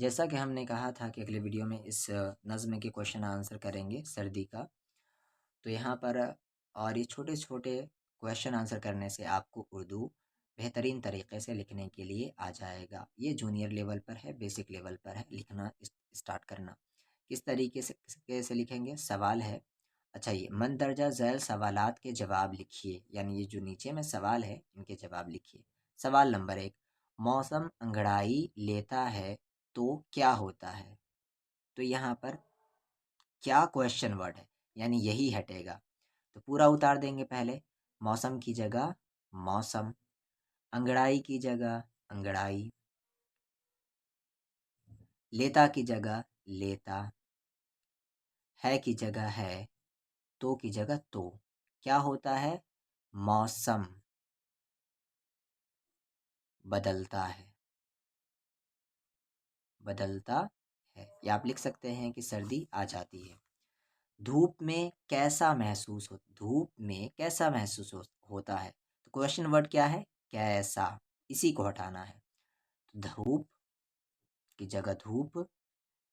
जैसा कि हमने कहा था कि अगले वीडियो में इस नज़्म के क्वेश्चन आंसर करेंगे सर्दी का, तो यहाँ पर और ये छोटे छोटे क्वेश्चन आंसर करने से आपको उर्दू बेहतरीन तरीके से लिखने के लिए आ जाएगा। ये जूनियर लेवल पर है, बेसिक लेवल पर है लिखना स्टार्ट करना। किस तरीके से कैसे लिखेंगे? सवाल है, अच्छा ये मंदरजा झैल सवालात के जवाब लिखिए, यानी ये जो नीचे में सवाल है इनके जवाब लिखिए। सवाल नंबर 1, मौसम अंगड़ाई लेता है तो क्या होता है? तो यहाँ पर क्या क्वेश्चन वर्ड है, यानी यही हटेगा। तो पूरा उतार देंगे पहले, मौसम की जगह मौसम, अंगड़ाई की जगह अंगड़ाई, लेता की जगह लेता, है की जगह है, तो की जगह तो। क्या होता है? मौसम बदलता है, बदलता है। या आप लिख सकते हैं कि सर्दी आ जाती है। धूप में कैसा महसूस हो, धूप में कैसा महसूस होता है? तो क्वेश्चन वर्ड क्या है? कैसा, इसी को हटाना है। तो धूप की जगह धूप,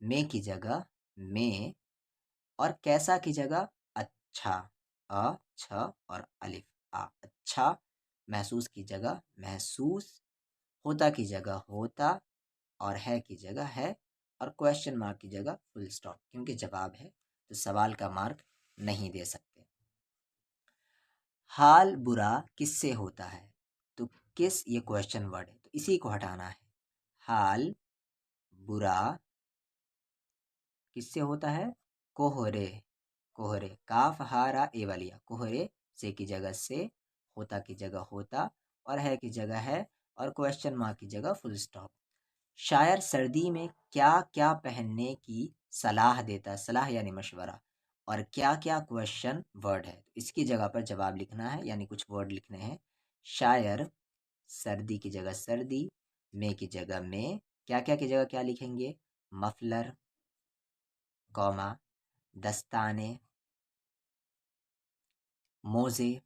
में की जगह में, और कैसा की जगह अच्छा, अ छ और अलिफ आ, अच्छा। महसूस की जगह महसूस, होता की जगह होता, और है की जगह है, और क्वेश्चन मार्क की जगह फुल स्टॉप, क्योंकि जवाब है तो सवाल का मार्क नहीं दे सकते। हाल बुरा किससे होता है? तो किस, ये क्वेश्चन वर्ड है तो इसी को हटाना है। हाल बुरा किससे होता है? कोहरे, कोहरे, काफ हारा ए वालिया, कोहरे से की जगह से, होता की जगह होता, और है की जगह है, और क्वेश्चन मार्क की जगह फुल स्टॉप। शायर सर्दी में क्या क्या पहनने की सलाह देता है? सलाह यानी मशवरा। और क्या क्या क्वेश्चन वर्ड है, तो इसकी जगह पर जवाब लिखना है, यानी कुछ वर्ड लिखने हैं। शायर सर्दी की जगह सर्दी, में की जगह में, क्या क्या की जगह क्या लिखेंगे? मफलर, कौमा, दस्ताने, मोजे,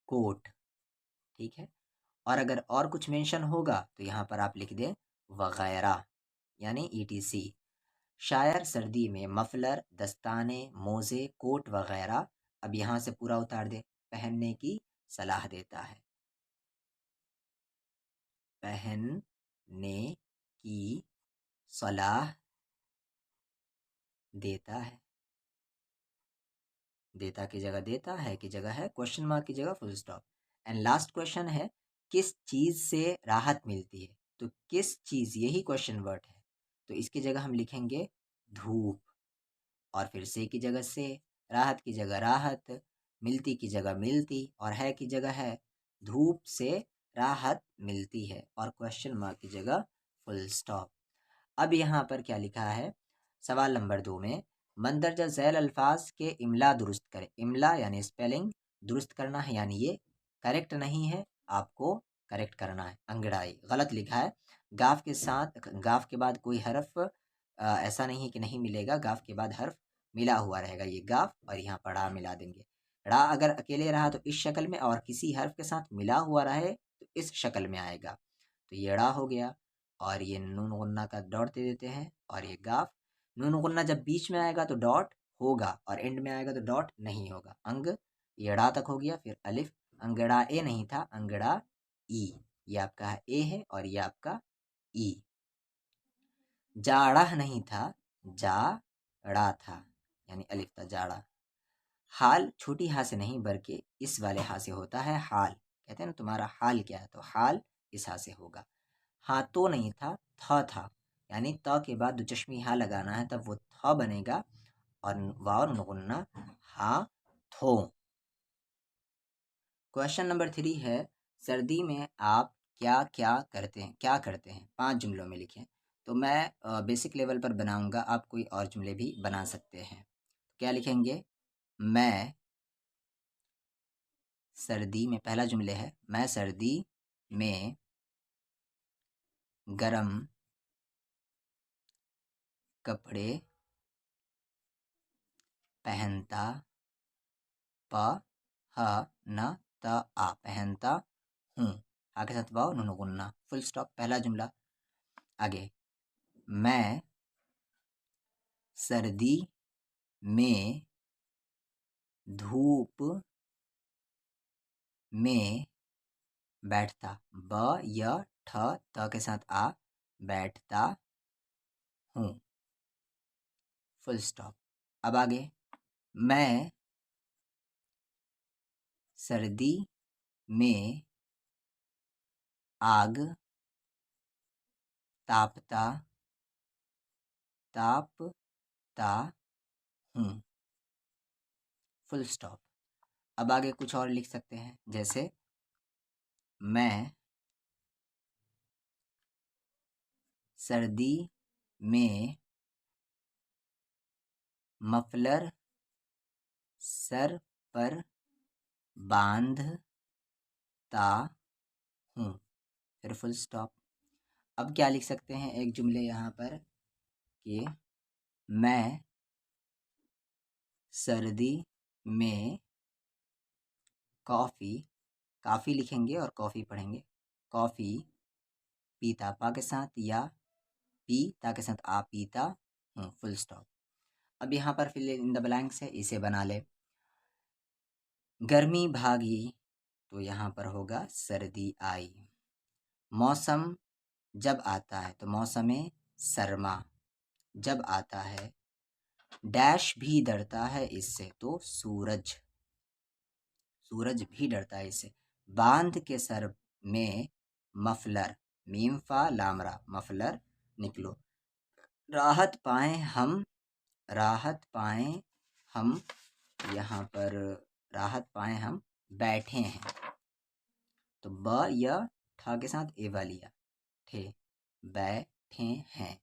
कोट। ठीक है। और अगर और कुछ मेंशन होगा तो यहाँ पर आप लिख दें वगैरह, यानी ईटीसी। शायर सर्दी में मफलर, दस्ताने, मोजे, कोट वगैरह, अब यहाँ से पूरा उतार दे, पहनने की सलाह देता है, पहनने की सलाह देता है। देता की जगह देता, है की जगह है, क्वेश्चन मार्क की जगह full stop. And last question है, किस चीज़ से राहत मिलती है? तो किस चीज़, यही क्वेश्चन वर्ड है, तो इसकी जगह हम लिखेंगे धूप, और फिर से की जगह से, राहत की जगह राहत, मिलती की जगह मिलती, और है की जगह है। धूप से राहत मिलती है, और क्वेश्चन मार्क की जगह फुल स्टॉप। अब यहाँ पर क्या लिखा है? सवाल नंबर 2 में मंदरजा झैल अल्फाज के इमला दुरुस्त करें। इमला यानी स्पेलिंग दुरुस्त करना है, यानी ये करेक्ट नहीं है, आपको करेक्ट करना है। अंगड़ाई गलत लिखा है, गाफ के साथ, गाफ के बाद कोई हर्फ ऐसा नहीं है कि नहीं मिलेगा, गाफ के बाद हर्फ मिला हुआ रहेगा, ये गाफ, और यहाँ पर ड़ा मिला देंगे। ड़ा अगर अकेले रहा तो इस शक्ल में, और किसी हर्फ के साथ मिला हुआ रहे तो इस शक्ल में आएगा। तो ये ड़ा हो गया, और ये नून गुन्ना का डॉट दे देते हैं, और ये गाफ। नून गुन्ना जब बीच में आएगा तो डॉट होगा, और एंड में आएगा तो डॉट नहीं होगा। अंग, ये ड़ा तक हो गया, फिर अलिफ, अंगड़ा ए नहीं था, अंगड़ा ई, ये आपका ए है, और ये आपका ई। जाड़ा नहीं था, जाड़ा था, यानी अलिफ था, जाड़ा। हाल छोटी हा से नहीं बल्कि इस वाले हा से होता है, हाल। कहते हैं ना तुम्हारा हाल क्या है, तो हाल इस हा से होगा। हाँ तो नहीं था, था, यानी त के बाद दो चश्मी हा लगाना है, तब वो थ बनेगा, और वाव नुगुन्ना हा थो। क्वेश्चन नंबर 3 है, सर्दी में आप क्या क्या करते हैं? क्या करते हैं 5 जुमलों में लिखें। तो मैं बेसिक लेवल पर बनाऊंगा, आप कोई और जुमले भी बना सकते हैं। क्या लिखेंगे? मैं सर्दी में, पहला जुमले है, मैं सर्दी में गरम कपड़े पहनता, प ह न त आ, पहनता हूँ। आ के साथ वाव नुन गुन्ना, फुल स्टॉप, पहला जुमला। आगे, मैं सर्दी में धूप में बैठता। ब य ठ त के साथ आ, बैठता हूँ। Full stop. अब आगे, मैं सर्दी में आग तापता तापता हूँ। Full stop. अब आगे कुछ और लिख सकते हैं, जैसे मैं सर्दी में मफलर सर पर बांधता हूँ। फिर फुल स्टॉप। अब क्या लिख सकते हैं, एक जुमले यहाँ पर कि मैं सर्दी में कॉफ़ी, काफ़ी लिखेंगे और कॉफ़ी पढ़ेंगे, कॉफ़ी पीता पा के साथ या पी ता के साथ आ पीता हूँ। Full stop. अब यहाँ पर फिल इन द ब्लैंक्स है, इसे बना ले। गर्मी भागी तो यहाँ पर होगा सर्दी आई। मौसम जब आता है तो मौसम सरमा जब आता है। डैश भी डरता है इससे तो सूरज, सूरज भी डरता है इससे। बांध के सर में मफलर, मीम फा लामरा, मफलर निकलो। राहत पाएं हम, राहत पाएं हम, यहाँ पर राहत पाएं हम बैठे हैं। तो ब या ठा के साथ ए वाली ठे, बैठे हैं।